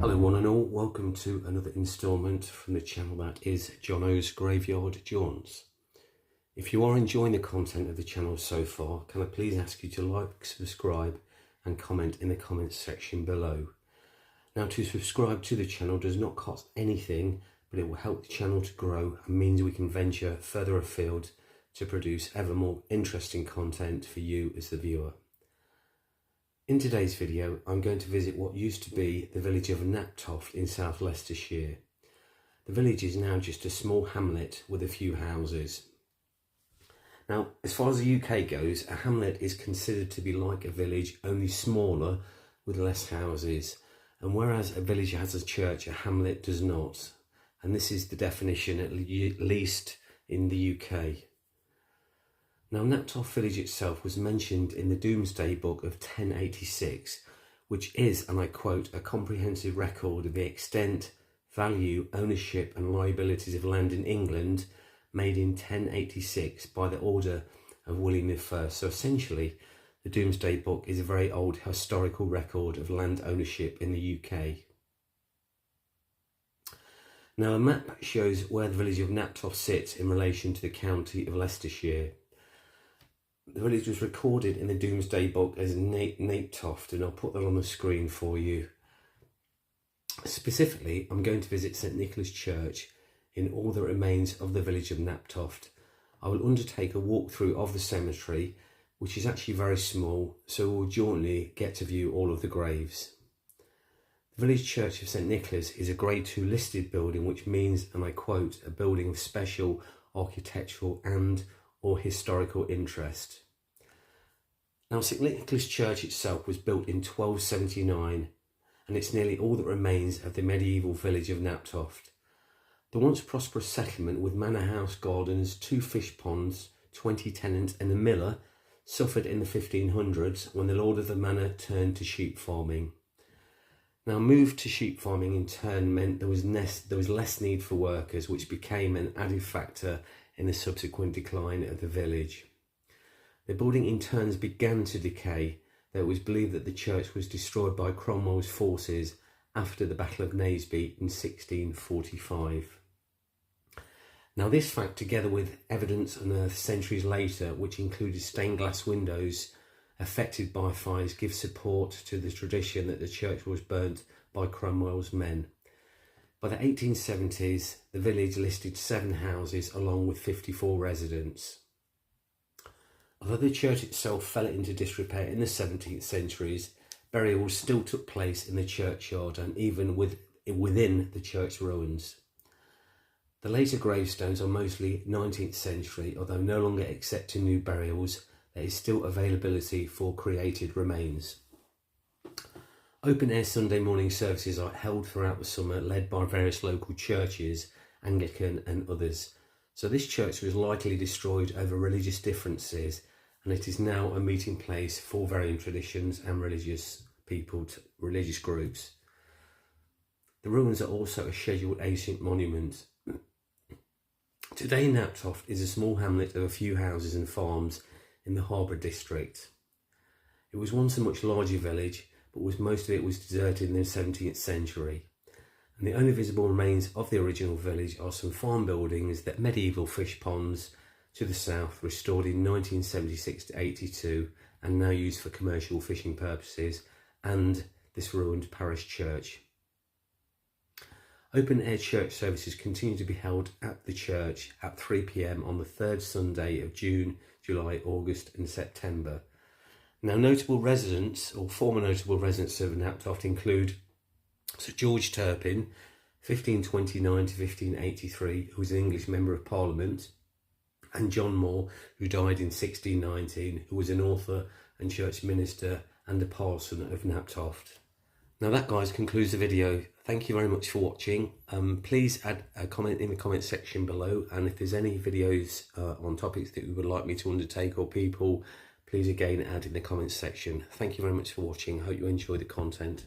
Hello one and all, welcome to another instalment from the channel that is Jono's Graveyard Jaunts. If you are enjoying the content of the channel so far, can I please ask you to like, subscribe and comment in the comments section below. Now, to subscribe to the channel does not cost anything, but it will help the channel to grow and means we can venture further afield to produce ever more interesting content for you as the viewer. In today's video, I'm going to visit what used to be the village of Knaptoft in South Leicestershire. The village is now just a small hamlet with a few houses. Now, as far as the UK goes, a hamlet is considered to be like a village, only smaller with less houses. And whereas a village has a church, a hamlet does not. And this is the definition, at least in the UK. Now, Knaptoft Village itself was mentioned in the Domesday Book of 1086, which is, and I quote, a comprehensive record of the extent, value, ownership and liabilities of land in England, made in 1086 by the order of William I. So essentially, the Domesday Book is a very old historical record of land ownership in the UK. Now, a map shows where the village of Knaptoft sits in relation to the County of Leicestershire. The village was recorded in the Domesday Book as Cnapetot, and I'll put that on the screen for you. Specifically, I'm going to visit St Nicholas Church in all that remains of the village of Knaptoft. I will undertake a walkthrough of the cemetery, which is actually very small, so we'll jointly get to view all of the graves. The village church of St Nicholas is a Grade 2 listed building, which means, and I quote, a building of special architectural and or historical interest. Now, St Nicholas Church itself was built in 1279 and it's nearly all that remains of the medieval village of Knaptoft. The once prosperous settlement with manor house, gardens, 2 fish ponds, 20 tenants and a miller suffered in the 1500s when the lord of the manor turned to sheep farming. Now, move to sheep farming in turn meant there was less need for workers, which became an added factor in the subsequent decline of the village. The building in turns began to decay, though it was believed that the church was destroyed by Cromwell's forces after the Battle of Naseby in 1645. Now, this fact, together with evidence unearthed centuries later, which included stained glass windows affected by fires, gives support to the tradition that the church was burnt by Cromwell's men. By the 1870s, the village listed 7 houses along with 54 residents. Although the church itself fell into disrepair in the 17th centuries, burials still took place in the churchyard and even within the church ruins. The later gravestones are mostly 19th century, although no longer accepting new burials, there is still availability for created remains. Open-air Sunday morning services are held throughout the summer, led by various local churches, Anglican and others. So this church was likely destroyed over religious differences, and it is now a meeting place for varying traditions and religious groups. The ruins are also a scheduled ancient monument. Today, Knaptoft is a small hamlet of a few houses and farms in the Harbour district. It was once a much larger village, but most of it was deserted in the 17th century. And the only visible remains of the original village are some farm buildings, that medieval fish ponds to the south, restored in 1976 to 82 and now used for commercial fishing purposes, and this ruined parish church. Open air church services continue to be held at the church at 3 p.m. on the 3rd Sunday of June, July, August and September. Now, notable residents, or former notable residents of Knaptoft, include Sir George Turpin, 1529 to 1583, who was an English Member of Parliament, and John Moore, who died in 1619, who was an author and church minister and a parson of Knaptoft. Now that, guys, concludes the video. Thank you very much for watching. Please add a comment in the comment section below, and if there's any videos on topics that you would like me to undertake, or people, please again add in the comments section. Thank you very much for watching. I hope you enjoy the content.